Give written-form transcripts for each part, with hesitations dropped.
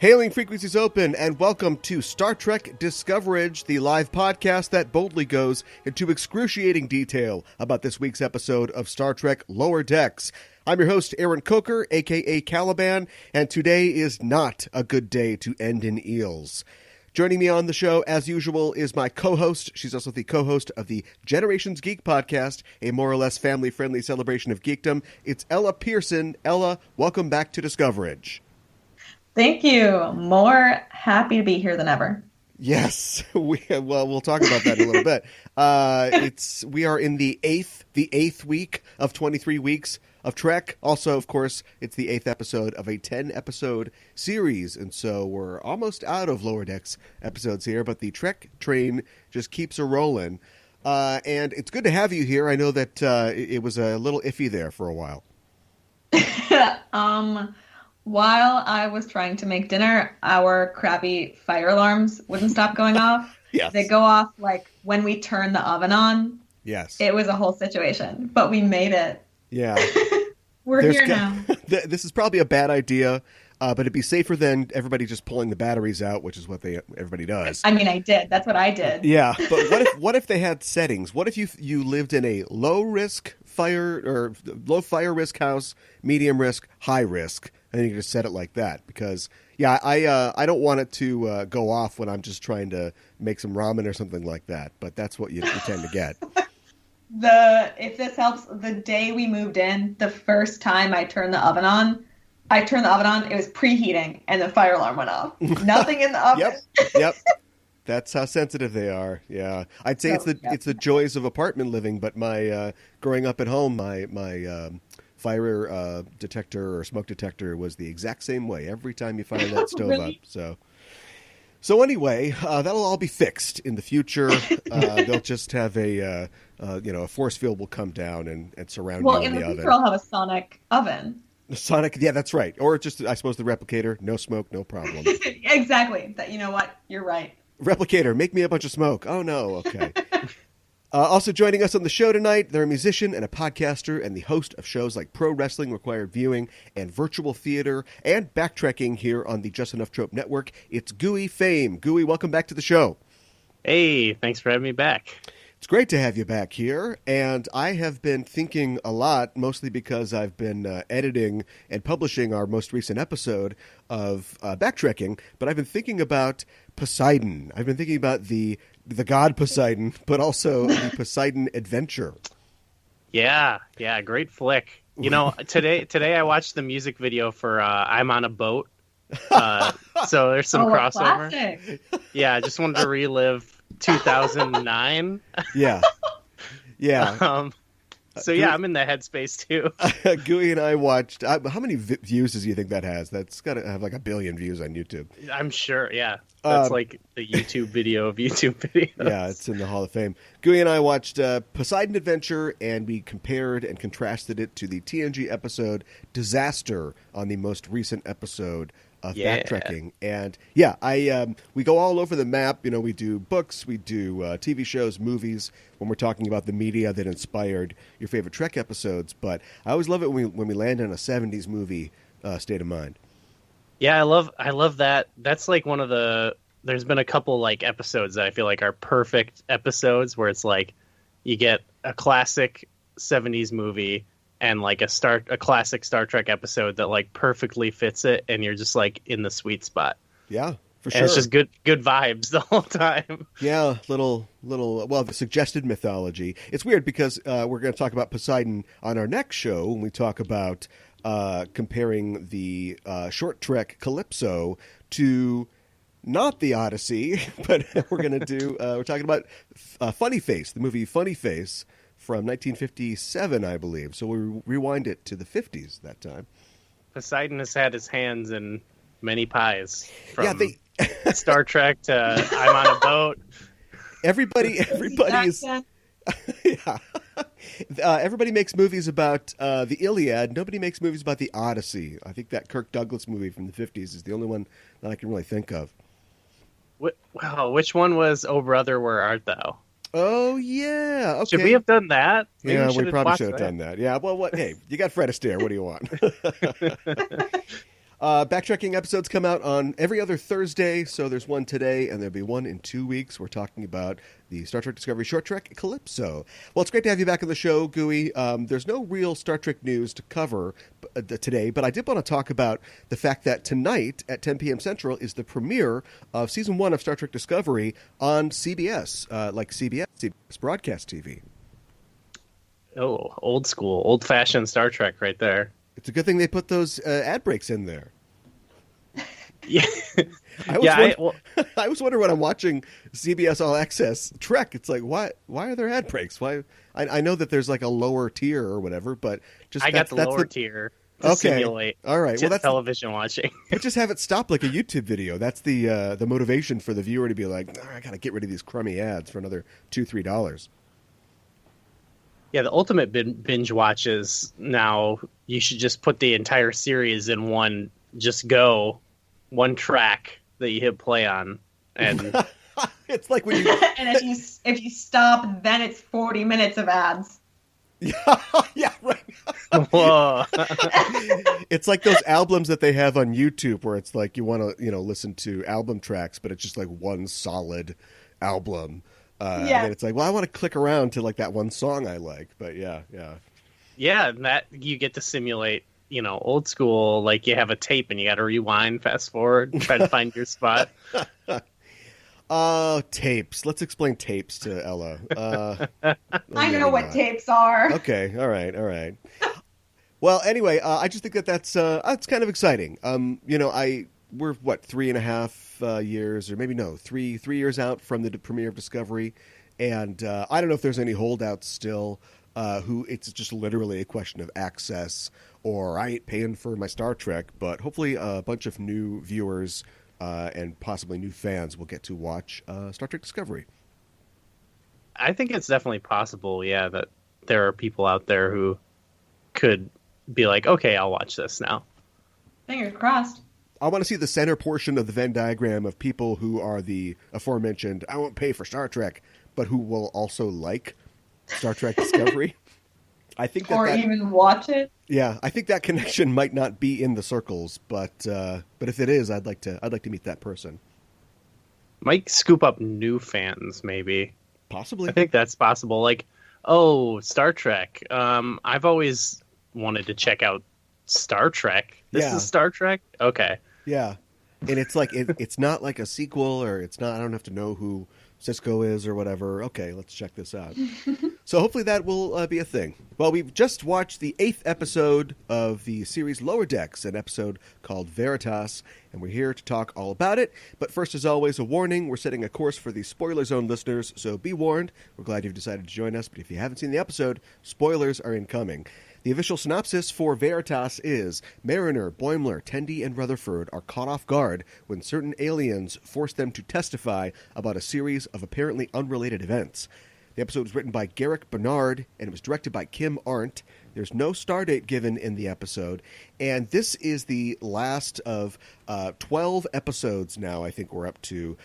Hailing frequencies open, and welcome to Star Trek Discoverage, the live podcast that boldly goes into excruciating detail about this week's episode of Star Trek Lower Decks. I'm your host, Aaron Coker, a.k.a. Caliban, and today is not a good day to end in eels. Joining me on the show, as usual, is my co-host. She's also the co-host of the Generations Geek podcast, a more or less family-friendly celebration of geekdom. It's Ella Pearson. Ella, welcome back to Discoverage. Thank you. More happy to be here than ever. Yes, we'll talk about that in a little bit. We are in the eighth week of 23 weeks of Trek. Also, of course, it's the 8th episode of a 10-episode series, and so we're almost out of Lower Decks episodes here, but the Trek train just keeps a-rolling. And it's good to have you here. I know that it was a little iffy there for a while. While I was trying to make dinner, our crappy fire alarms wouldn't stop going off. Yes. They go off like when we turn the oven on. Yes. It was a whole situation, but we made it. Yeah. We're here now. This is probably a bad idea, but it'd be safer than everybody just pulling the batteries out, which is what everybody does. I mean, I did. That's what I did. Yeah, but what if they had settings? What if you lived in a low fire risk house, medium risk, high risk, and you can just set it like that? Because I don't want it to go off when I'm just trying to make some ramen or something like that. But that's what you tend to get. If this helps, the day we moved in, the first time I turned the oven on, it was preheating, and the fire alarm went off. Nothing in the oven. Yep. That's how sensitive they are. Yeah, I'd say it's the joys of apartment living. But my growing up at home, my fire detector or smoke detector was the exact same way every time you fire that stove Really? up. So anyway, that'll all be fixed in the future. They'll just have a force field will come down and surround you in the oven. Well, in the future, I'll have a sonic oven. Sonic, yeah, that's right. Or just, I suppose, the replicator. No smoke, no problem. Exactly. You know what? You're right. Replicator, make me a bunch of smoke. Oh, no. Okay. Also joining us on the show tonight, they're a musician and a podcaster and the host of shows like Pro Wrestling Required Viewing and Virtual Theater and Backtracking here on the Just Enough Trope Network. It's Gooey Fame. Gooey, welcome back to the show. Hey, thanks for having me back. It's great to have you back here, and I have been thinking a lot, mostly because I've been editing and publishing our most recent episode of Backtracking, but I've been thinking about Poseidon. I've been thinking about the god Poseidon, but also the Poseidon Adventure. Yeah, great flick. You know, today I watched the music video for I'm on a Boat, so there's some crossover. Classic. Yeah, I just wanted to relive 2009. Yeah. So yeah, I'm in the headspace too. Gooey and I watched. How many views do you think that has? That's got to have like 1 billion views on YouTube. I'm sure. Yeah, that's like the YouTube video of YouTube videos. Yeah, it's in the Hall of Fame. Gooey and I watched Poseidon Adventure, and we compared and contrasted it to the TNG episode Disaster on the most recent episode of Backtracking. And we go all over the map. You know, we do books, we do TV shows, movies, when we're talking about the media that inspired your favorite Trek episodes. But I always love it when we land on a 70s movie state of mind. Yeah, I love that. That's like one of the, there's been a couple like episodes that I feel like are perfect episodes where it's like you get a classic 70s movie and like a classic Star Trek episode that like perfectly fits it, and you're just like in the sweet spot. Yeah, for sure. And it's just good vibes the whole time. Yeah, the suggested mythology. It's weird because we're going to talk about Poseidon on our next show when we talk about comparing the short trek Calypso to not the Odyssey, but we're talking about Funny Face, the movie Funny Face, from 1957, I believe. So we rewind it to the 50s that time. Poseidon has had his hands in many pies. From Star Trek to I'm on a Boat. Everybody's... Yeah. Everybody makes movies about the Iliad. Nobody makes movies about the Odyssey. I think that Kirk Douglas movie from the 50s is the only one that I can really think of. Wow, which one was Oh Brother, Where Art Thou? Oh, yeah. Okay. Should we have done that? Maybe we probably should have done that. Yeah, well, hey, you got Fred Astaire. What do you want? Backtracking episodes come out on every other Thursday, so there's one today, and there'll be one in 2 weeks. We're talking about the Star Trek Discovery short trek, Calypso. Well, it's great to have you back on the show, Gooey. There's no real Star Trek news to cover today, but I did want to talk about the fact that tonight at 10 p.m. Central is the premiere of Season 1 of Star Trek Discovery on CBS, like CBS Broadcast TV. Oh, old school, old-fashioned Star Trek right there. It's a good thing they put those ad breaks in there. Yeah, I was wondering when I'm watching CBS All Access Trek, it's like, why are there ad breaks? Why? I know that there's like a lower tier or whatever, but I got the lower tier to simulate. All right, well, that's television watching. But just have it stop like a YouTube video. That's the motivation for the viewer to be like, I got to get rid of these crummy ads for another $2-3. Yeah, the ultimate binge watches now. You should just put the entire series in one. Just go. One track that you hit play on, and it's like when you and if you stop, then it's 40 minutes of ads. Yeah, right. Whoa. It's like those albums that they have on YouTube where it's like you want to listen to album tracks, but it's just like one solid album. And it's like, well, I want to click around to like that one song I like, but yeah. And that you get to simulate. Old school, like you have a tape and you got to rewind, fast forward, try to find your spot. Tapes. Let's explain tapes to Ella. I know what tapes are. Okay. All right. Well, anyway, I just think that's kind of exciting. We're 3.5 years, or maybe no, 3 years out from the premiere of Discovery, and I don't know if there's any holdouts still. Who it's just literally a question of access, or I ain't paying for my Star Trek, but hopefully a bunch of new viewers and possibly new fans will get to watch Star Trek Discovery. I think it's definitely possible, that there are people out there who could be like, okay, I'll watch this now. Fingers crossed. I want to see the center portion of the Venn diagram of people who are the aforementioned, I won't pay for Star Trek, but who will also like Star Trek Discovery. I think that even watch it. Yeah, I think that connection might not be in the circles, but if it is, I'd like to meet that person. Might scoop up new fans, maybe. Possibly. I think that's possible. Like, oh, Star Trek. I've always wanted to check out Star Trek. This is Star Trek? Okay. Yeah. And it's like it's not like a sequel, or it's not. I don't have to know who Cisco is or whatever. Okay, let's check this out. So hopefully that will be a thing. Well, we've just watched the 8th episode of the series Lower Decks, an episode called Veritas, and we're here to talk all about it. But first, as always, a warning. We're setting a course for the Spoiler Zone listeners, so be warned. We're glad you've decided to join us, but if you haven't seen the episode, spoilers are incoming. The official synopsis for Veritas is, Mariner, Boimler, Tendi, and Rutherford are caught off guard when certain aliens force them to testify about a series of apparently unrelated events. The episode was written by Garrick Bernard, and it was directed by Kim Arndt. There's no stardate given in the episode, and this is the last of 12 episodes now, I think we're up to,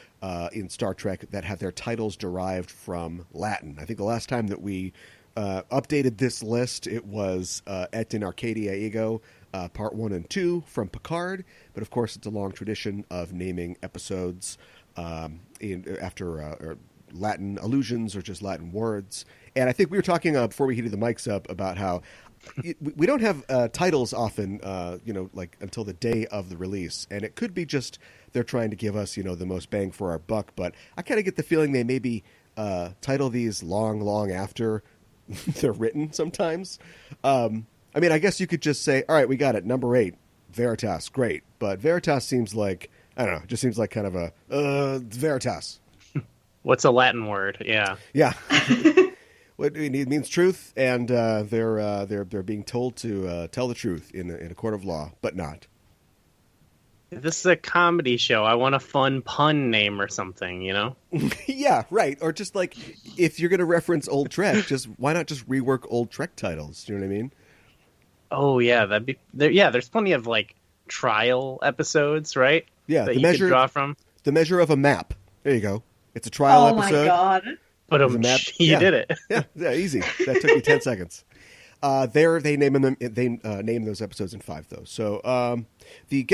in Star Trek that have their titles derived from Latin. I think the last time that we updated this list, it was Et in Arcadia Ego, Part 1 and 2 from Picard, but of course it's a long tradition of naming episodes after Latin allusions or just Latin words. And I think we were talking before we heated the mics up about how we don't have titles often, like until the day of the release. And it could be just they're trying to give us, the most bang for our buck. But I kind of get the feeling they maybe title these long after they're written sometimes. I mean, I guess you could just say, all right, we got it. Number 8, Veritas. Great. But Veritas seems like, I don't know, it just seems like kind of a Veritas. What's a Latin word? Yeah. Yeah. It means truth, and they're being told to tell the truth in a court of law, but not. This is a comedy show. I want a fun pun name or something, Yeah, right. Or just like, if you're going to reference old Trek, why not just rework old Trek titles? Do you know what I mean? Oh yeah, that'd be there. Yeah, there's plenty of like trial episodes, right? Yeah, that you could draw from. The measure of a map. There you go. It's a trial episode. Oh my god! But you did it. Yeah, easy. That took me 10 seconds. They name those episodes in 5 though. So the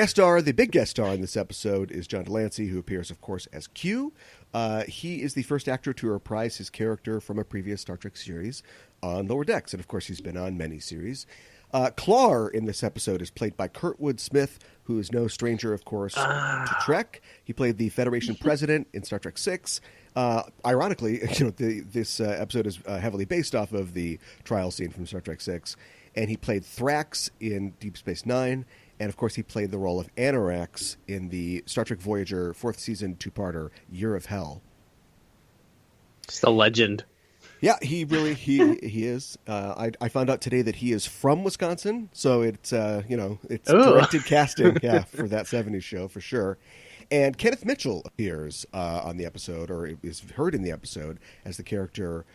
big guest star in this episode is John Delancey, who appears, of course, as Q. He is the first actor to reprise his character from a previous Star Trek series on Lower Decks, and of course, he's been on many series. Klar in this episode is played by Kurtwood Smith, who is no stranger, of course, to Trek. He played the Federation president in Star Trek VI. Ironically, this episode is heavily based off of the trial scene from Star Trek VI, and he played Thrax in Deep Space Nine, and of course he played the role of Anorax in the Star Trek Voyager 4th season 2-parter Year of Hell. Just a legend. Yeah, he is. I found out today that he is from Wisconsin, so it's it's directed casting, for that 70s show for sure. And Kenneth Mitchell appears on the episode, or is heard in the episode as the character.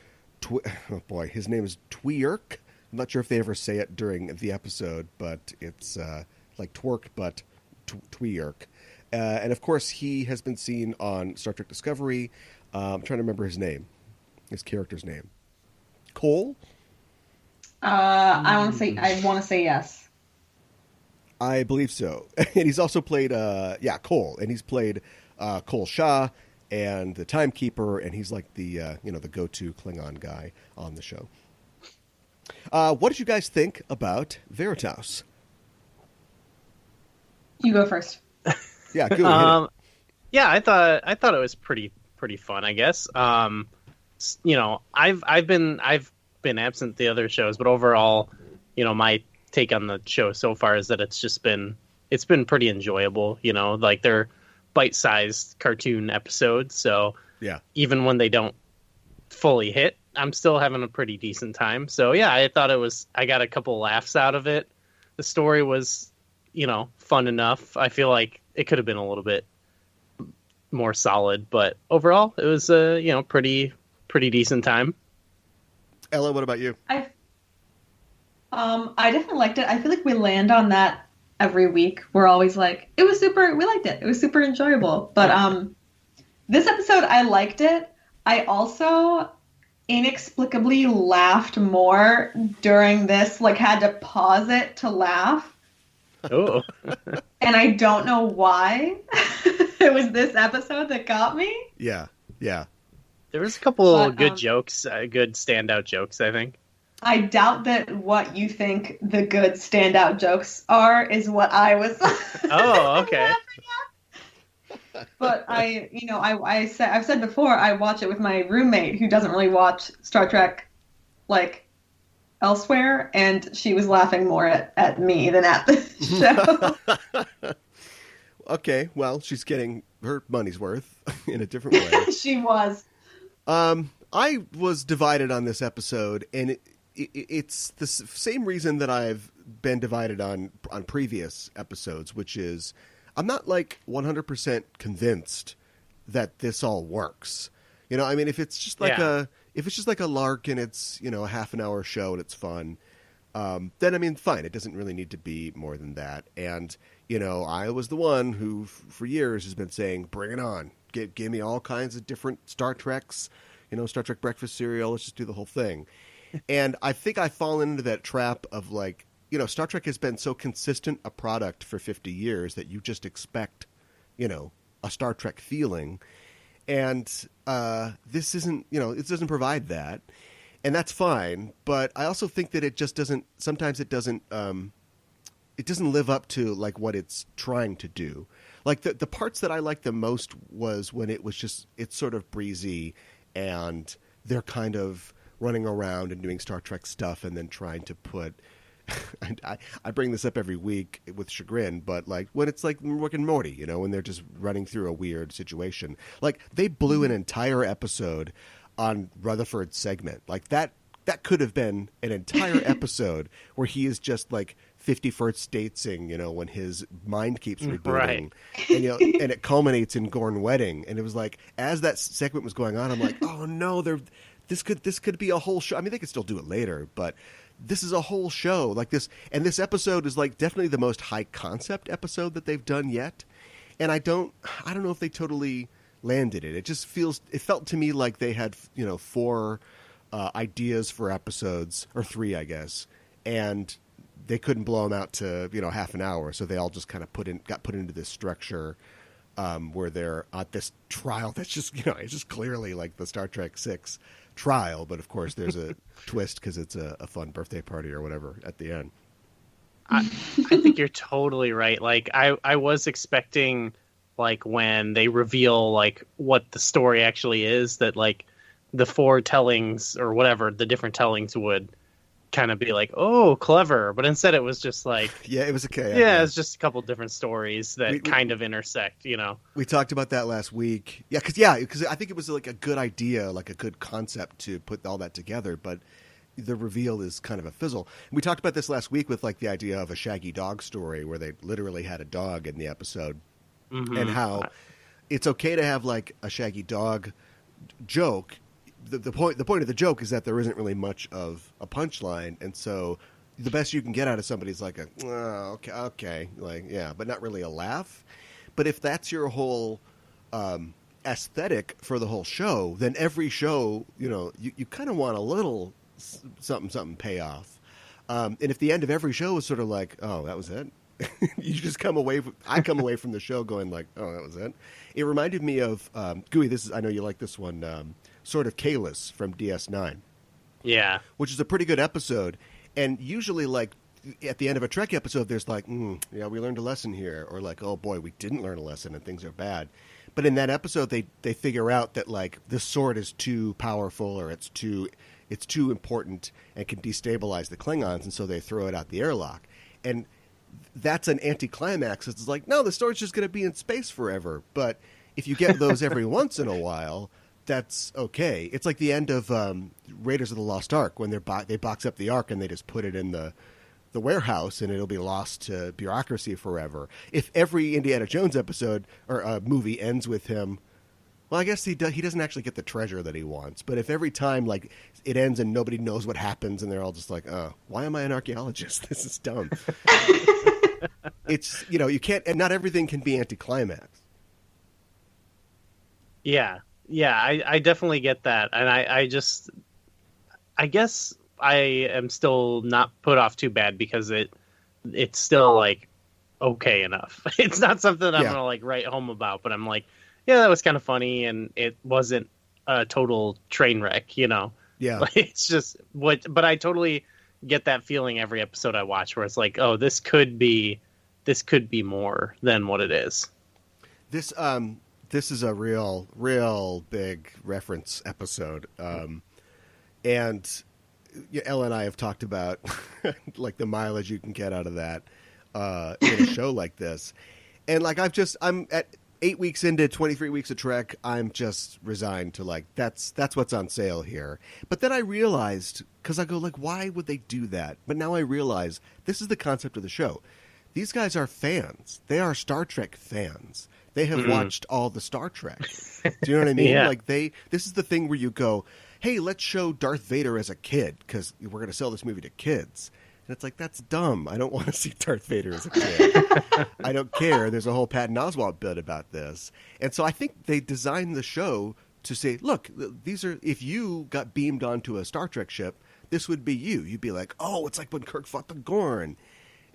His name is Tweerk. I'm not sure if they ever say it during the episode, but it's like twerk, but Tweerk. And of course, he has been seen on Star Trek Discovery. I'm trying to remember his character's name. Cole? I want to say yes. I believe so. And he's also played, Cole. And he's played Cole Shaw and the Timekeeper, and he's like the go-to Klingon guy on the show. What did you guys think about Veritas? You go first. Yeah, go ahead. Yeah, I thought it was pretty fun, I guess. I've been absent the other shows, but overall, my take on the show so far is that it's been pretty enjoyable. Like they're bite-sized cartoon episodes, so yeah, even when they don't fully hit, I'm still having a pretty decent time. So yeah, I got a couple laughs out of it. The story was, fun enough. I feel like it could have been a little bit more solid, but overall it was a pretty decent time. Ella, what about you? I definitely liked it. I feel like we land on that every week. We're always like, we liked it. It was super enjoyable. But this episode, I liked it. I also inexplicably laughed more during this, like had to pause it to laugh. Oh. And I don't know why. It was this episode that got me. Yeah. There was a couple good jokes, good standout jokes, I think. I doubt that what you think the good standout jokes are is what I was. Oh, okay. But I've said before, I watch it with my roommate who doesn't really watch Star Trek like elsewhere, and she was laughing more at me than at the show. Okay, well, she's getting her money's worth in a different way. She was. I was divided on this episode, and it's the same reason that I've been divided on previous episodes, which is I'm not like 100% convinced that this all works. If it's just like a lark and it's, a half an hour show and it's fun, then fine. It doesn't really need to be more than that. And, I was the one who for years has been saying, bring it on. Give me all kinds of different Star Treks, Star Trek breakfast cereal. Let's just do the whole thing. And I think I've fallen into that trap of like, Star Trek has been so consistent a product for 50 years that you just expect, a Star Trek feeling. And this isn't, it doesn't provide that. And that's fine. But I also think that it just doesn't, sometimes it doesn't live up to like what it's trying to do. Like the parts that I liked the most was when it's sort of breezy and they're kind of running around and doing Star Trek stuff and then trying to put, I bring this up every week with chagrin, but like when it's like Rick and Morty, when they're just running through a weird situation. Like they blew an entire episode on Rutherford's segment. Like that could have been an entire episode where he is just like 51st datesing, when his mind keeps rebooting. Right. And, and it culminates in Gorn Wedding. And it was like, as that segment was going on, I'm like, oh no, this could be a whole show. I mean, they could still do it later, but this is a whole show like this. And this episode is like definitely the most high concept episode that they've done yet. And I don't know if they totally landed it. It felt to me like they had, 4 ideas for episodes, or 3, I guess. and they couldn't blow them out to half an hour, so they all just kind of got put into this structure where they're at this trial that's just it's just clearly like the Star Trek 6 trial, but of course there's a twist because it's a fun birthday party or whatever at the end. I think you're totally right. Like I was expecting, like, when they reveal like what the story actually is, that like the 4 tellings or whatever, the different tellings would kind of be like, oh, clever. But instead it was just like, yeah, it was okay. Yeah, it's just a couple different stories that kind of intersect, We talked about that last week. Because I think it was like a good idea, like a good concept to put all that together, but the reveal is kind of a fizzle. And we talked about this last week with like the idea of a Shaggy dog story where they literally had a dog in the episode, and how it's okay to have like a Shaggy dog joke. The point of the joke is that there isn't really much of a punchline, and so the best you can get out of somebody is like okay, like, yeah, but not really a laugh. But if that's your whole aesthetic for the whole show, then every show, you kind of want a little something payoff. And if the end of every show is sort of like, oh, that was it, you just come away from the show going like, oh, that was it. It reminded me of Gooey. I know you like this one. Sort of Kalis from DS9. Yeah. Which is a pretty good episode. And usually, like, at the end of a Trek episode, there's like, yeah, we learned a lesson here. Or like, oh boy, we didn't learn a lesson and things are bad. But in that episode, they figure out that, like, this sword is too powerful or it's too important and can destabilize the Klingons. And so they throw it out the airlock. And that's an anticlimax. It's like, no, the sword's just going to be in space forever. But if you get those every once in a while, that's okay. It's like the end of Raiders of the Lost Ark when they box up the Ark and they just put it in the warehouse and it'll be lost to bureaucracy forever. If every Indiana Jones episode or movie ends with him, well, I guess he doesn't actually get the treasure that he wants. But if every time like it ends and nobody knows what happens and they're all just like, oh, why am I an archaeologist? This is dumb. It's you can't, and not everything can be anticlimax. Yeah. Yeah, I definitely get that. And I guess I am still not put off too bad because it's still like okay enough. It's not something I'm going to like write home about, but I'm like, yeah, that was kind of funny and it wasn't a total train wreck, Yeah. Like, it's just but I totally get that feeling every episode I watch where it's like, oh, this could be more than what it is. This is a real big reference episode. And Elle and I have talked about like the mileage you can get out of that in a show like this. And like I'm at 8 weeks into 23 weeks of Trek, I'm just resigned to like, that's what's on sale here. But then I realized, because I go like, why would they do that? But now I realize this is the concept of the show. These guys are fans. They are Star Trek fans. They have watched all the Star Trek. Do you know what I mean? Yeah. Like this is the thing where you go, hey, let's show Darth Vader as a kid because we're going to sell this movie to kids. And it's like, that's dumb. I don't want to see Darth Vader as a kid. I don't care. There's a whole Patton Oswalt bit about this. And so I think they designed the show to say, look, these are, if you got beamed onto a Star Trek ship, this would be you. You'd be like, oh, it's like when Kirk fought the Gorn.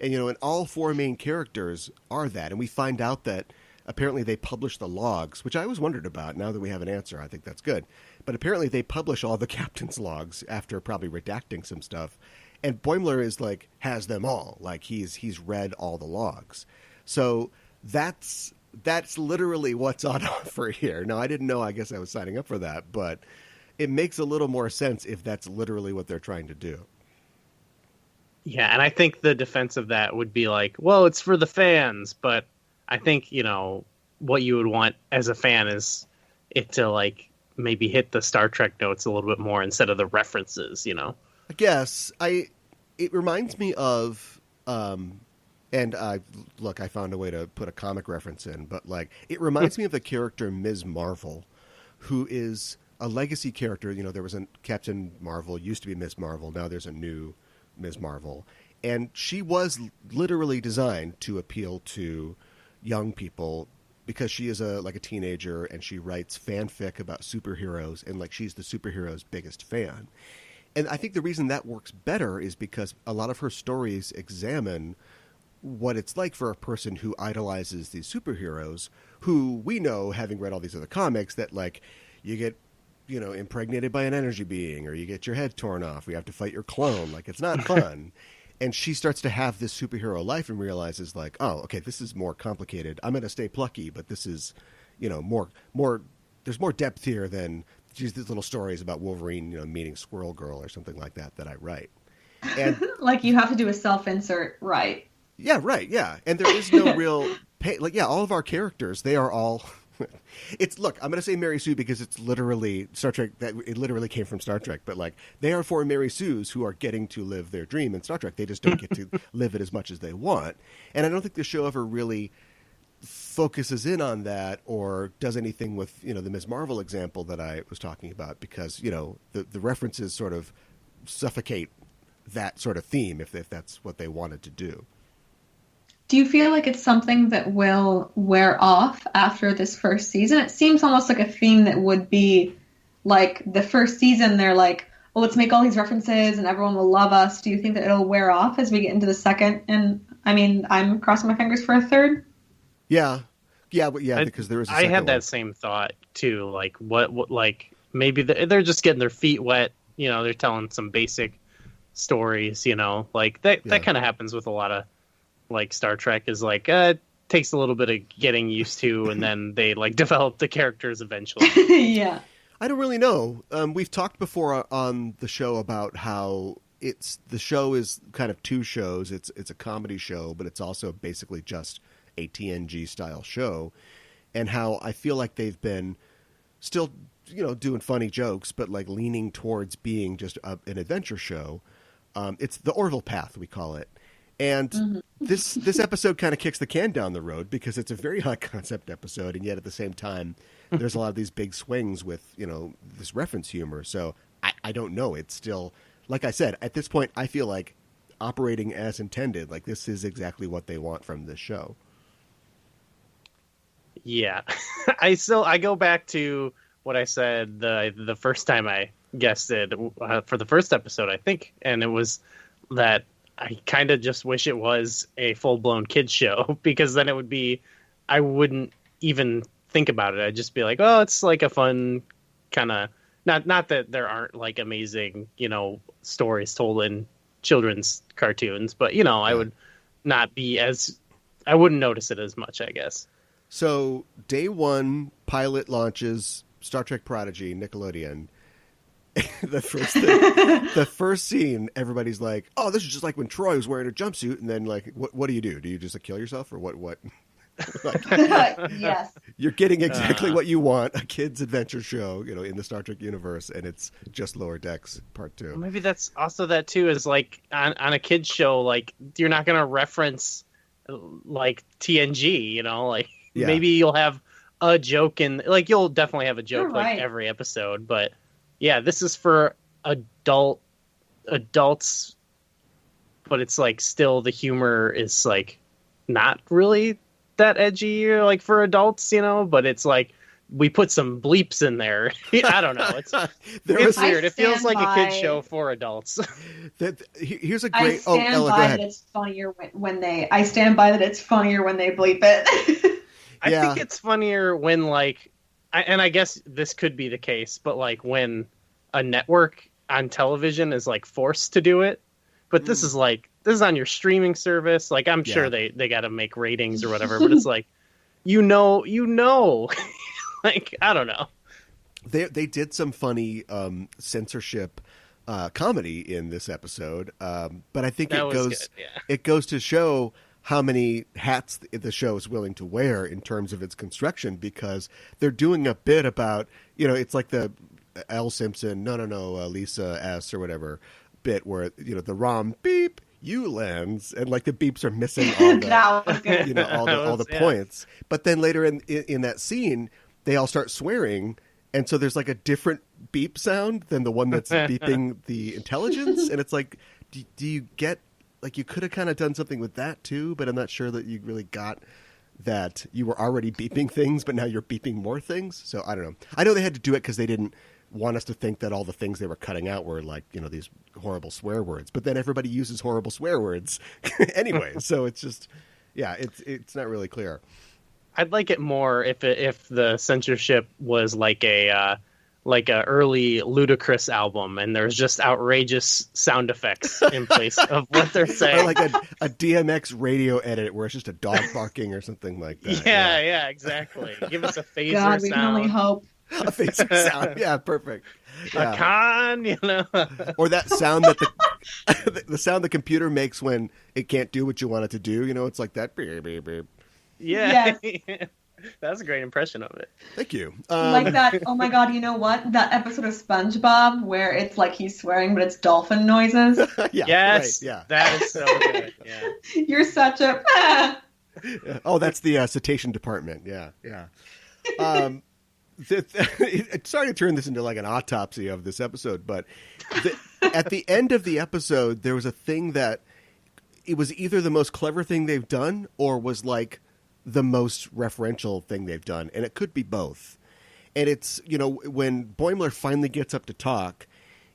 And, and all 4 main characters are that. And we find out that apparently they publish the logs, which I always wondered about. Now that we have an answer, I think that's good. But apparently they publish all the captain's logs after probably redacting some stuff. And Boimler is like, has them all. Like he's read all the logs. So that's literally what's on offer here. Now, I didn't know, I guess I was signing up for that, but it makes a little more sense if that's literally what they're trying to do. Yeah, and I think the defense of that would be like, well, it's for the fans, but I think, what you would want as a fan is it to like maybe hit the Star Trek notes a little bit more instead of the references, I guess it reminds me of, and I found a way to put a comic reference in, but like, it reminds me of the character Ms. Marvel, who is a legacy character. There was a Captain Marvel, used to be Ms. Marvel. Now there's a new Ms. Marvel. And she was literally designed to appeal to young people because she is a teenager and she writes fanfic about superheroes and like she's the superhero's biggest fan. And I think the reason that works better is because a lot of her stories examine what it's like for a person who idolizes these superheroes, who we know, having read all these other comics, that like you get, impregnated by an energy being, or you get your head torn off, or you have to fight your clone. Like, it's not fun. And she starts to have this superhero life and realizes like, oh, okay, this is more complicated. I'm going to stay plucky, but this is, more, there's more depth here than just these little stories about Wolverine, meeting Squirrel Girl or something like that I write. And like you have to do a self-insert, right? Yeah, right. Yeah. And there is no real pay. Like, yeah, all of our characters, they are all, look, I'm going to say Mary Sue because it's literally Star Trek, it literally came from Star Trek, but like they are four Mary Sues who are getting to live their dream in Star Trek. They just don't get to live it as much as they want. And I don't think the show ever really focuses in on that or does anything with, the Ms. Marvel example that I was talking about, because, the references sort of suffocate that sort of theme if that's what they wanted to do. Do you feel like it's something that will wear off after this first season? It seems almost like a theme that would be like the first season, they're like, well, let's make all these references and everyone will love us. Do you think that it'll wear off as we get into the second? And I mean, I'm crossing my fingers for a third. Yeah. Yeah, but yeah, because there is a second I had that one. same thought too. Like what like maybe they're just getting their feet wet. They're telling some basic stories, like that kind of happens with a lot of like Star Trek is like, takes a little bit of getting used to, and then they like develop the characters eventually. Yeah. I don't really know. We've talked before on the show about how the show is kind of two shows. It's a comedy show, but it's also basically just a TNG style show, and how I feel like they've been still, doing funny jokes, but like leaning towards being just an adventure show. It's the Orville path, we call it. And this episode kind of kicks the can down the road because it's a very high concept episode, and yet at the same time, there's a lot of these big swings with, this reference humor. So I don't know. It's still, like I said, at this point, I feel like operating as intended. Like, this is exactly what they want from this show. Yeah. I go back to what I said the first time I guessed it for the first episode, I think. And it was that I kind of just wish it was a full-blown kids show, because then it would be, I wouldn't even think about it. I'd just be like, oh, it's like a fun kind of, not that there aren't like amazing, stories told in children's cartoons, but, I would not be I wouldn't notice it as much, I guess. So day one, pilot launches Star Trek Prodigy, Nickelodeon. The first scene, everybody's like, "Oh, this is just like when Troy was wearing a jumpsuit." And then, like, what do you do? Do you just like, kill yourself, or what? Like, Yes. You're getting exactly what you want—a kids' adventure show, in the Star Trek universe, and it's just Lower Decks Part 2. Maybe that's also that too. Is like on a kids show, like you're not gonna reference like TNG, like maybe you'll have a joke like you'll definitely have a joke like every episode, but. Yeah, this is for adults, but it's like still the humor is like not really that edgy or like for adults, but it's like we put some bleeps in there. I don't know. It's weird. It feels like a kid's show for adults. Here's a great. I stand Ella, by go ahead. that it's funnier when they. I stand by that it's funnier when they bleep it. I think it's funnier when like. And I guess this could be the case, but like when a network on television is like forced to do it, but this is on your streaming service. Like I'm sure they got to make ratings or whatever, but it's like, like, I don't know. They did some funny censorship comedy in this episode, but I think it goes to show how many hats the show is willing to wear in terms of its construction, because they're doing a bit about, it's like the L. Simpson, no, Lisa S. or whatever bit where, the ROM beep, you lens, and like the beeps are missing all the, all the points. But then later in that scene, they all start swearing. And so there's like a different beep sound than the one that's beeping the intelligence. And it's like, do you get, like, you could have kind of done something with that too, but I'm not sure that you really got that you were already beeping things, but now you're beeping more things. So I don't know. I know they had to do it because they didn't want us to think that all the things they were cutting out were like, these horrible swear words. But then everybody uses horrible swear words anyway. So it's just, it's not really clear. I'd like it more if the censorship was like a early Ludacris album, and there's just outrageous sound effects in place of what they're saying. Or like a DMX radio edit where it's just a dog barking or something like that. Yeah, exactly. Give us a phaser God, we sound. can only hope. A phaser sound. Yeah, perfect. Yeah. A con, Or that sound that the sound the computer makes when it can't do what you want it to do. It's like that. Beep, beep, beep. Yeah. Yes. That's a great impression of it. Thank you. Like that. Oh my God! You know what? That episode of SpongeBob where it's like he's swearing, but it's dolphin noises. Yeah, yes. Right, yeah. That is so good. Yeah. You're such a. Oh, that's the cetacean department. Yeah. Sorry to turn this into like an autopsy of this episode, but at the end of the episode, there was a thing that it was either the most clever thing they've done or was like the most referential thing they've done, and it could be both. And it's, when Boimler finally gets up to talk,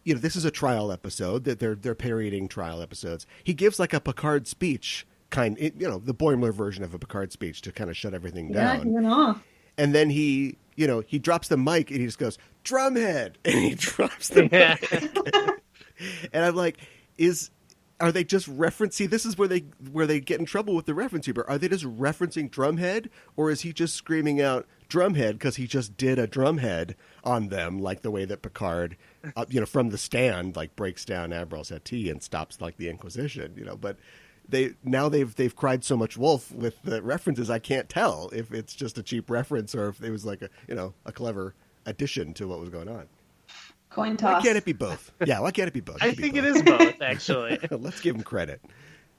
this is a trial episode that they're parodying trial episodes. He gives like a Picard speech, the Boimler version of a Picard speech to kind of shut everything down. Yeah, he went off. And then he drops the mic and he just goes, "Drumhead," and he drops the mic. And I'm like, are they just referencing? This is where they get in trouble with the reference humor. Are they just referencing Drumhead, or is he just screaming out Drumhead because he just did a drumhead on them, like the way that Picard, from the stand, like breaks down Admiral Settee and stops like the Inquisition, But they've cried so much wolf with the references. I can't tell if it's just a cheap reference or if it was like a clever addition to what was going on. Coin toss. Why can't it be both? Yeah, why can't it be both? I think it is both, actually. Let's give him credit.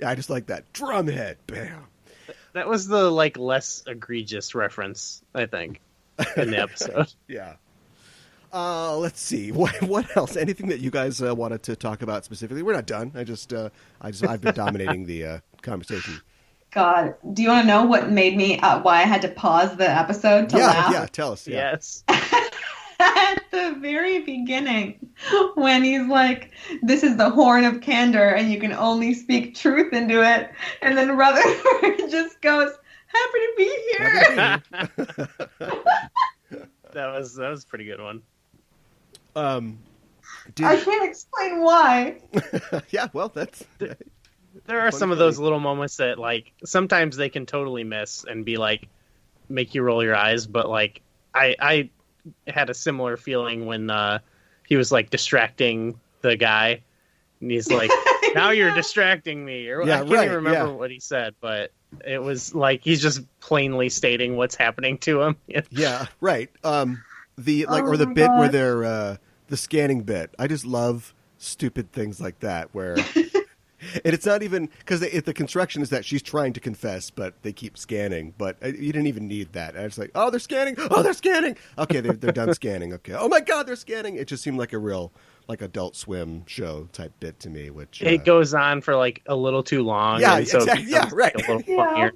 Yeah, I just like that. Drumhead. Bam. That was the less egregious reference, I think, in the episode. Yeah. Let's see. What else? Anything that you guys wanted to talk about specifically? We're not done. I've been dominating the conversation. God, do you want to know what made me why I had to pause the episode to laugh? Yeah, tell us. Yeah. Yes. At the very beginning, when he's like, "This is the horn of candor, and you can only speak truth into it," and then Rutherford just goes, "Happy to be here." That was a pretty good one. I can't explain why. Yeah, well, there are some of those little moments that sometimes they can totally miss and be make you roll your eyes, but I had a similar feeling when he was distracting the guy, and he's like, "Now you're distracting me." Or I can't even remember what he said, but it was he's just plainly stating what's happening to him. Yeah, right. Or the bit God. where they're the scanning bit. I just love stupid things like that where. And it's not even because the construction is that she's trying to confess, but they keep scanning. But you didn't even need that. And it's like, oh, they're scanning. Oh, they're scanning. Okay, they're done scanning. Okay. Oh my God, they're scanning. It just seemed like a real Adult Swim show type bit to me. Which it goes on for a little too long. Yeah, and so exactly. Yeah, right. A little funnier.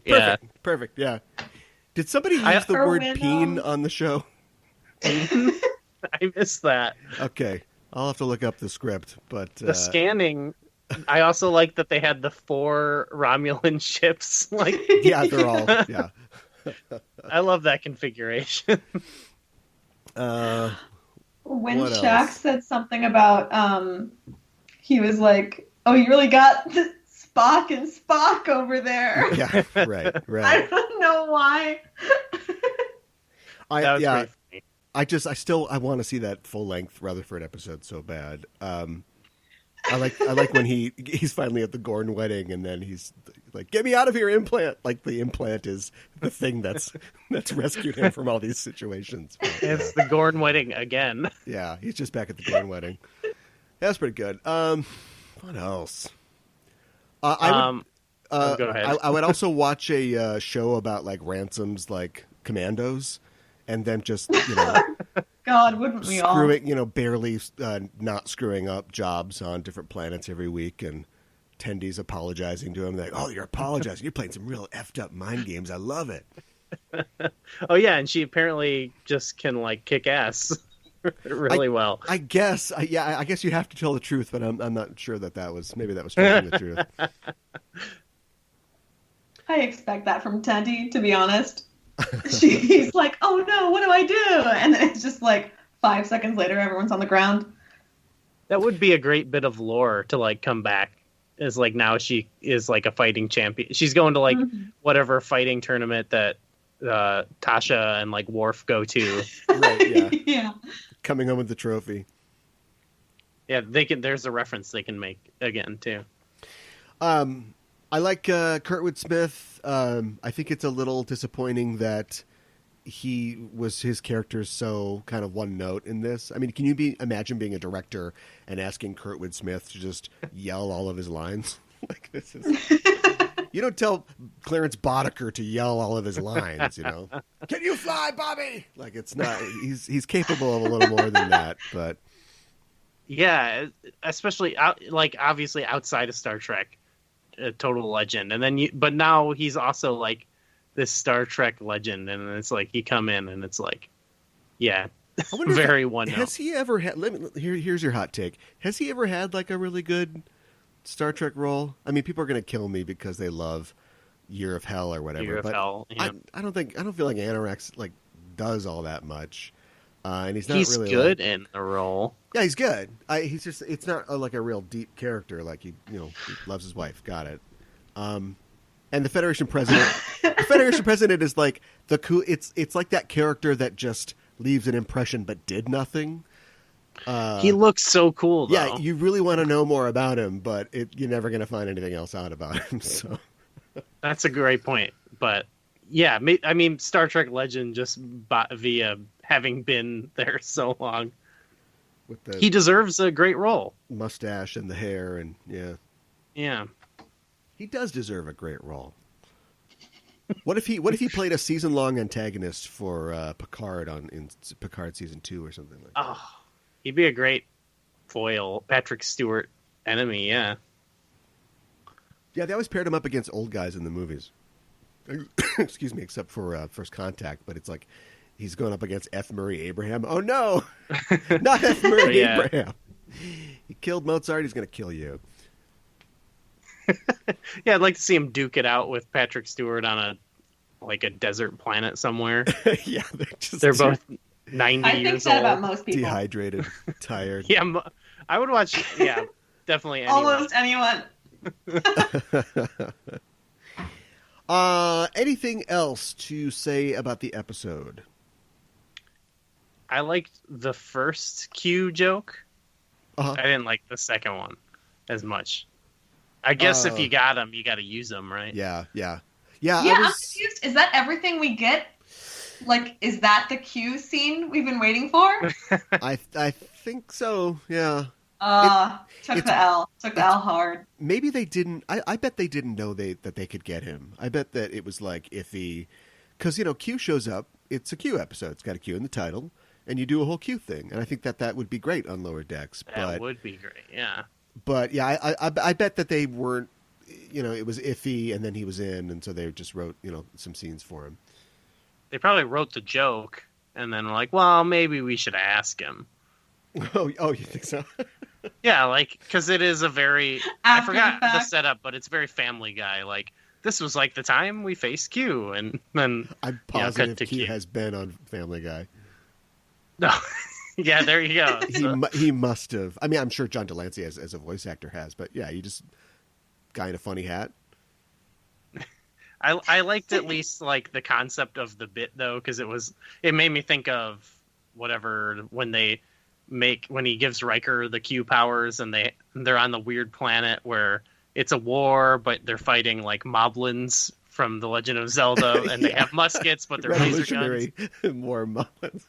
Perfect. Yeah. Did somebody use the word "peen" on the show? I missed that. Okay, I'll have to look up the script. But the scanning. I also like that they had the 4 Romulan ships. Yeah, they're all. Yeah. I love that configuration. When Shaq said something about he was like, "Oh, you really got Spock and Spock over there." Yeah, right. I don't know why. That was pretty funny. I want to see that full length Rutherford episode so bad. I like when he's finally at the Gorn wedding and then he's like, "Get me out of here, implant!" Like the implant is the thing that's rescued him from all these situations. But, it's the Gorn wedding again. Yeah, he's just back at the Gorn wedding. That's pretty good. What else? Go ahead. I would also watch a show about Ransom's commandos, and them just God, wouldn't we all? barely not screwing up jobs on different planets every week, and Tendy's apologizing to him. Like, oh, you're apologizing. You're playing some real effed up mind games. I love it. Oh yeah, and she apparently just can like kick ass really well. I guess. I guess you have to tell the truth, but I'm not sure that was stretching the truth. I expect that from Tendy, to be honest. He's like, oh no, what do I do? And then it's just like 5 seconds later, everyone's on the ground. That would be a great bit of lore to like come back. Is like now she is like a fighting champion. She's going to like whatever fighting tournament that Tasha and like Worf go to. Right, yeah. Yeah. Coming home with the trophy. Yeah, they can. There's a reference they can make again too. I like Kurtwood Smith. I think it's a little disappointing that his character's so kind of one note in this. I mean, can you imagine being a director and asking Kurtwood Smith to just yell all of his lines? Like, this is... You don't tell Clarence Boddicker to yell all of his lines, you know? Can you fly, Bobby? Like, it's not... He's capable of a little more than that, but... Yeah, especially, obviously outside of Star Trek, a total legend. And then but now he's also, like, this Star Trek legend, and it's like he come in and it's like, yeah, very one note. Has he ever had? Here's your hot take. Has he ever had like a really good Star Trek role? I mean, people are going to kill me because they love Year of Hell or whatever. Year of Hell. Yeah. I don't feel like Anorak's like does all that much, and he's not really good in the role. Yeah, he's good. He's just it's not like a real deep character. Like he loves his wife. Got it. And the Federation president, is like the cool. It's like that character that just leaves an impression but did nothing. He looks so cool, though. Yeah, you really want to know more about him, but you're never going to find anything else out about him. So that's a great point. But yeah, I mean, Star Trek legend just via having been there so long. He deserves a great role. Mustache and the hair, and yeah. He does deserve a great role. What if he played a season-long antagonist for Picard in Picard season 2 or something like that? Oh, he'd be a great foil, Patrick Stewart enemy. Yeah. Yeah, they always paired him up against old guys in the movies. Excuse me, except for First Contact, but it's like he's going up against F. Murray Abraham. Oh no, not F. Murray Abraham. He killed Mozart. He's going to kill you. Yeah, I'd like to see him duke it out with Patrick Stewart on a desert planet somewhere. Yeah, they're both 90 I years think that old. about most people. Dehydrated, tired. Yeah, I would watch. Yeah, definitely. Almost anyone. Anything else to say about the episode? I liked the first Q joke. I didn't like the second one as much. I guess if you got them, you got to use them, right? Yeah. I'm confused. Is that everything we get? Like, is that the Q scene we've been waiting for? I think so. Yeah. Took the L hard. Maybe they didn't. I bet they didn't know that they could get him. I bet that it was like iffy, because Q shows up. It's a Q episode. It's got a Q in the title, and you do a whole Q thing. And I think that would be great on Lower Decks. That would be great. Yeah. But yeah, I bet that they weren't. It was iffy, and then he was in, and so they just wrote some scenes for him. They probably wrote the joke, and then were like, well, maybe we should ask him. Oh, you think so? Yeah, because it is a very... I forgot the setup, but it's very Family Guy. Like, this was like the time we faced Q, and then... I'm positive Q has been on Family Guy. No. Yeah, there you go. He must have. I mean, I'm sure John Delancey as a voice actor has, but yeah, you just... Guy in a funny hat. I liked at least the concept of the bit though, because it made me think of whatever when he gives Riker the Q powers and they're on the weird planet where it's a war, but they're fighting like moblins from The Legend of Zelda, and they have muskets, but they're laser guns. More moblins.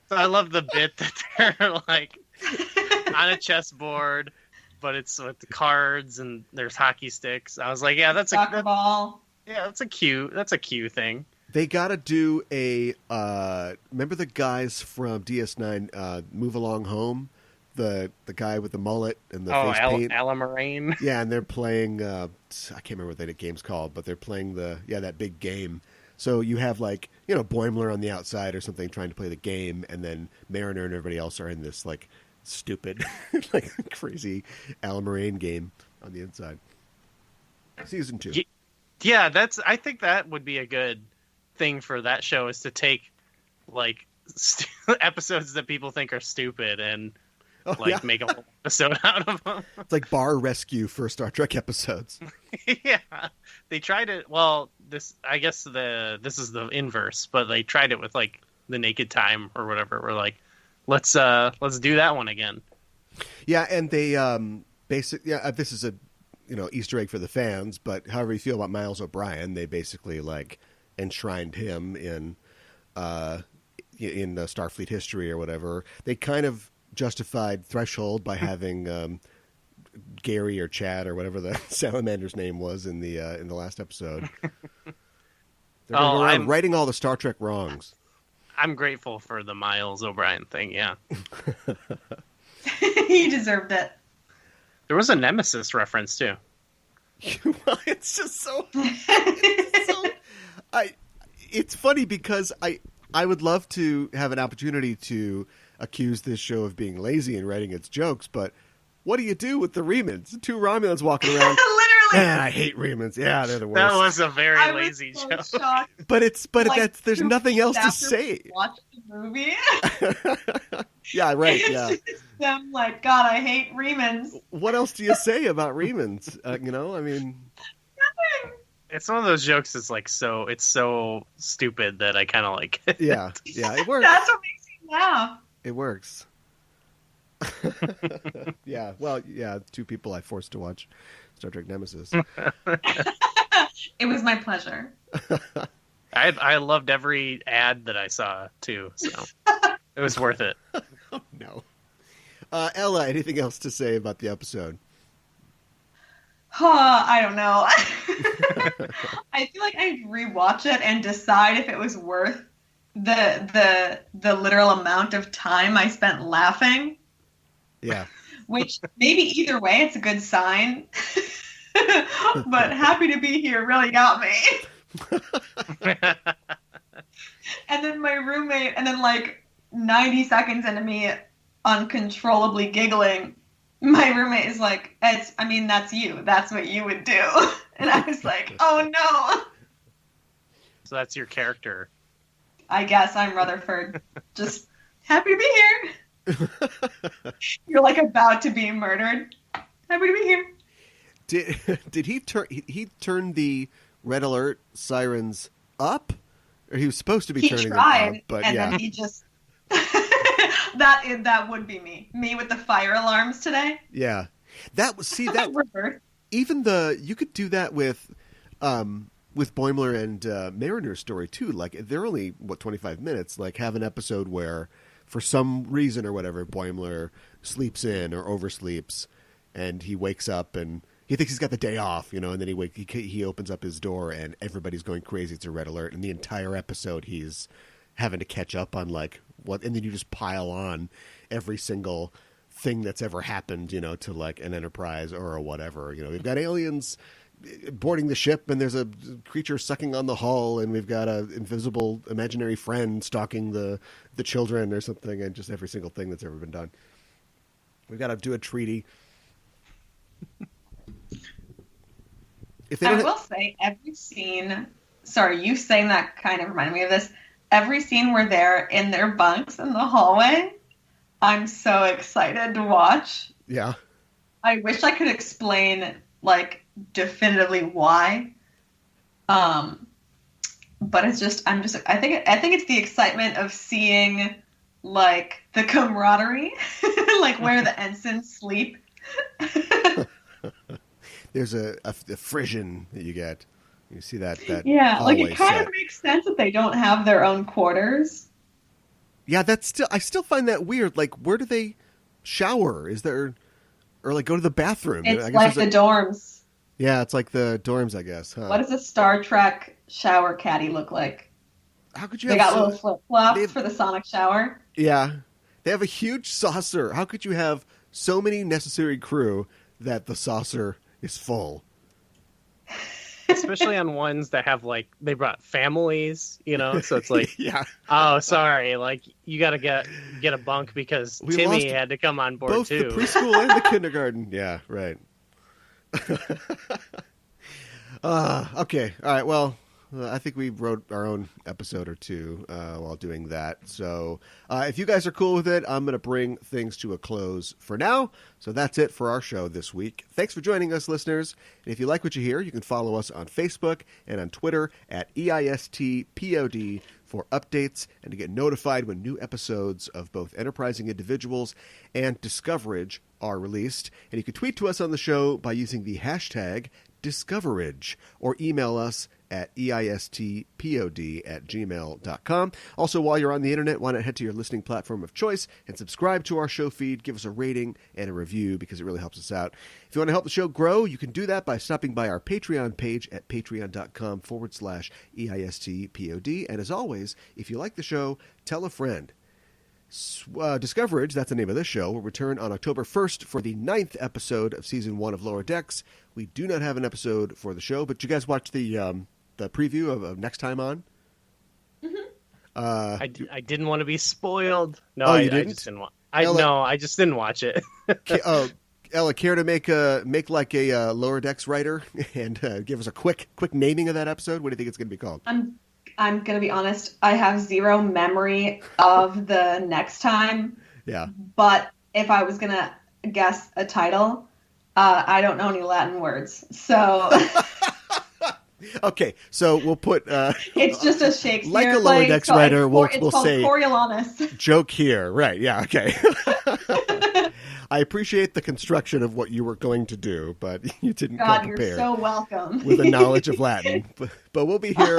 So I love the bit that they're like on a chessboard, but it's with the cards and there's hockey sticks. I was like, yeah, that's soccer ball. Yeah, that's a Q thing. They got to do a remember the guys from DS9 Move Along Home? the guy with the mullet and the Oh, face paint. Alamarain. Yeah, and they're playing. I can't remember what that game's called, but they're playing that big game. So you have like Boimler on the outside or something trying to play the game, and then Mariner and everybody else are in this like stupid, like crazy Alamarain game on the inside. Season 2. Yeah, I think that would be a good thing for that show, is to take like episodes that people think are stupid and make a whole episode out of them. It's like bar rescue for Star Trek episodes. Yeah, they tried it. Well, this is the inverse, but they tried it with like the Naked Time or whatever. We're like, let's do that one again. Yeah, and they this is a Easter egg for the fans, but however you feel about Miles O'Brien, they basically like enshrined him in Starfleet history or whatever. They kind of justified Threshold by having Gary or Chad or whatever the salamander's name was in the last episode. They're going around righting all the Star Trek wrongs. I'm grateful for the Miles O'Brien thing. Yeah, he deserved it. There was a Nemesis reference too. It's just so. It's funny because I would love to have an opportunity to accuse this show of being lazy and writing its jokes, but what do you do with the Remans? 2 Romulans walking around. Literally. Man, I hate Remans. Yeah, they're the worst. That was a very lazy joke. Shocked. But there's nothing else to say. Watch the movie. Yeah, right. Yeah. Them like, God, I hate Remans. What else do you say about Remans? I mean, Nothing. It's one of those jokes that's like it's so stupid that I kind of like it. Yeah, it works. That's what makes me laugh. It works. Yeah, well, 2 people I forced to watch Star Trek Nemesis. It was my pleasure. I loved every ad that I saw too, so it was worth it. Oh, no. Ella, anything else to say about the episode? I don't know. I feel like I'd rewatch it and decide if it was worth the literal amount of time I spent laughing. Yeah. Which maybe either way, it's a good sign. But happy to be here really got me. And then my roommate, and then like 90 seconds into me uncontrollably giggling, my roommate is like, that's you. That's what you would do. And I was like, oh no. So that's your character. I guess I'm Rutherford. Just happy to be here. You're like about to be murdered. Happy to be here. Did he turn the red alert sirens up? Or he was supposed to be turning them up, but then he just that would be me with the fire alarms today. Yeah, that was reverse. Even you could do that with Boimler and Mariner's story too. Like they're only 25 minutes. Like have an episode where for some reason or whatever Boimler sleeps in or oversleeps, and he wakes up and he thinks he's got the day off, and then he opens up his door and everybody's going crazy. It's a red alert, and the entire episode he's having to catch up on like what, and then you just pile on every single thing that's ever happened, to like an Enterprise or whatever. We've got aliens boarding the ship, and there's a creature sucking on the hull, and we've got a invisible imaginary friend stalking the children or something, and just every single thing that's ever been done. We've got to do a treaty. I will say every scene. Sorry, you saying that kind of reminded me of this. Every scene where they're in their bunks in the hallway, I'm so excited to watch. Yeah. I wish I could explain like definitively why. But it's just I think it's the excitement of seeing like the camaraderie, like where the ensigns sleep. There's a frisson that you get. You see that yeah, like it kind of makes sense that they don't have their own quarters. Yeah, I still find that weird. Like, where do they shower? Is there, or like go to the bathroom? It's I guess like the dorms. Yeah, it's like the dorms, I guess. Huh? What does a Star Trek shower caddy look like? How could you? They got little flip flops for the sonic shower. Yeah, They have a huge saucer. How could you have so many necessary crew that the saucer is full? Especially on ones that have, like, they brought families, you know? So it's like, yeah. Oh, sorry. Like, you got to get a bunk because We Timmy lost had to come on board, both too. the preschool and the kindergarten. Yeah, right. Okay. All right. Well, I think we wrote our own episode or two while doing that. So if you guys are cool with it, I'm going to bring things to a close for now. So that's it for our show this week. Thanks for joining us, listeners. And if you like what you hear, you can follow us on Facebook and on Twitter at EISTPOD for updates and to get notified when new episodes of both Enterprising Individuals and Discoverage are released. And you can tweet to us on the show by using the hashtag Discoverage or email us at eistpod@gmail.com. Also, while you're on the internet, why not head to your listening platform of choice and subscribe to our show feed, give us a rating and a review because it really helps us out. If you want to help the show grow, you can do that by stopping by our Patreon page at patreon.com/EISTPOD. And as always, if you like the show, tell a friend. Discoverage, that's the name of this show, will return on October 1st for the 9th episode of Season 1 of Lower Decks. We do not have an episode for the show, but you guys watch the preview of next time on? Mm-hmm. I didn't want to be spoiled. No, Oh, I you didn't? just didn't want. Ella- I just didn't watch it. Ella, care to make like a Lower Decks writer and give us a quick naming of that episode? What do you think it's going to be called? I'm going to be honest. I have zero memory of the next time. Yeah. But if I was going to guess a title, I don't know any Latin words. So Okay, so we'll put... it's just a Shakespeare like a play. Lower Decks writer, we'll say... Coriolanus. Joke here. Right, yeah, okay. I appreciate the construction of what you were going to do, but you didn't come prepared. You're so welcome. With a knowledge of Latin. But we'll be here.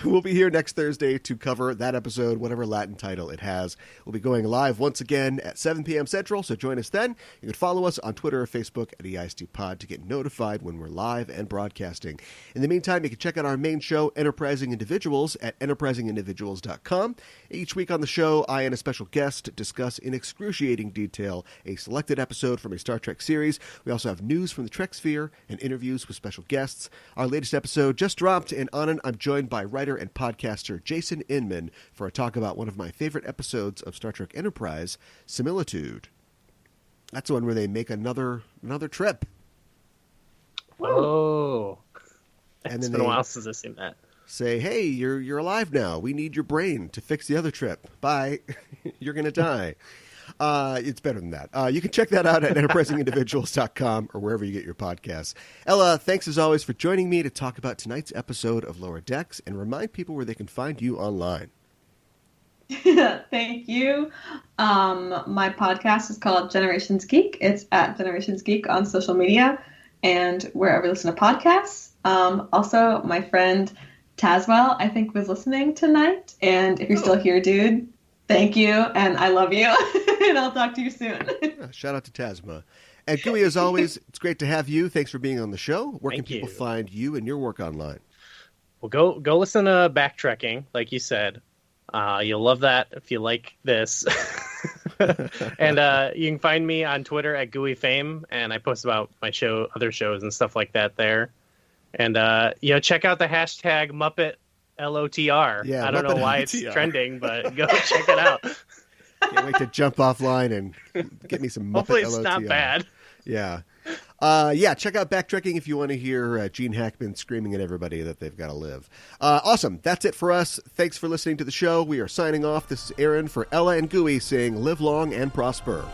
We'll be here next Thursday to cover that episode, whatever Latin title it has. We'll be going live once again at 7 p.m. Central, so join us then. You can follow us on Twitter or Facebook at EISTPod to get notified when we're live and broadcasting. In the meantime, you can check out our main show, Enterprising Individuals, at enterprisingindividuals.com. Each week on the show, I and a special guest discuss in excruciating detail a selected episode from a Star Trek series. We also have news from the Trek sphere and interviews with special guests. Our latest episode just dropped, and on it, I'm joined by writer and podcaster Jason Inman for a talk about one of my favorite episodes of Star Trek Enterprise, Similitude. That's the one where they make another trip. Oh. And It's then been a while since I've seen that. Say, hey, you're alive now. We need your brain to fix the other trip. Bye. You're going to die. It's better than that. You can check that out at enterprisingindividuals.com or wherever you get your podcasts. Ella, thanks as always for joining me to talk about tonight's episode of Lower Decks and remind people where they can find you online. Thank you. My podcast is called Generations Geek. It's at Generations Geek on social media and wherever you listen to podcasts. Also, my friend Tazwell, I think, was listening tonight. And if you're still here, dude, thank you. And I love you. And I'll talk to you soon. Shout out to Tasma. And Gooey, as always, it's great to have you. Thanks for being on the show. Where can people find you and your work online? Well, go listen to Backtracking, like you said. You'll love that if you like this. And you can find me on Twitter at Gooey Fame, and I post about my show, other shows, and stuff like that there. And check out the hashtag Muppet LOTR. Yeah, I don't Muppet know why LOTR. it's trending, but go check it out. Can't wait to jump offline and get me some Muppet Hopefully it's LOTR. not bad. Yeah. Check out Backtracking if you want to hear Gene Hackman screaming at everybody that they've got to live. Awesome. That's it for us. Thanks for listening to the show. We are signing off. This is Aaron for Ella and Gooey saying live long and prosper.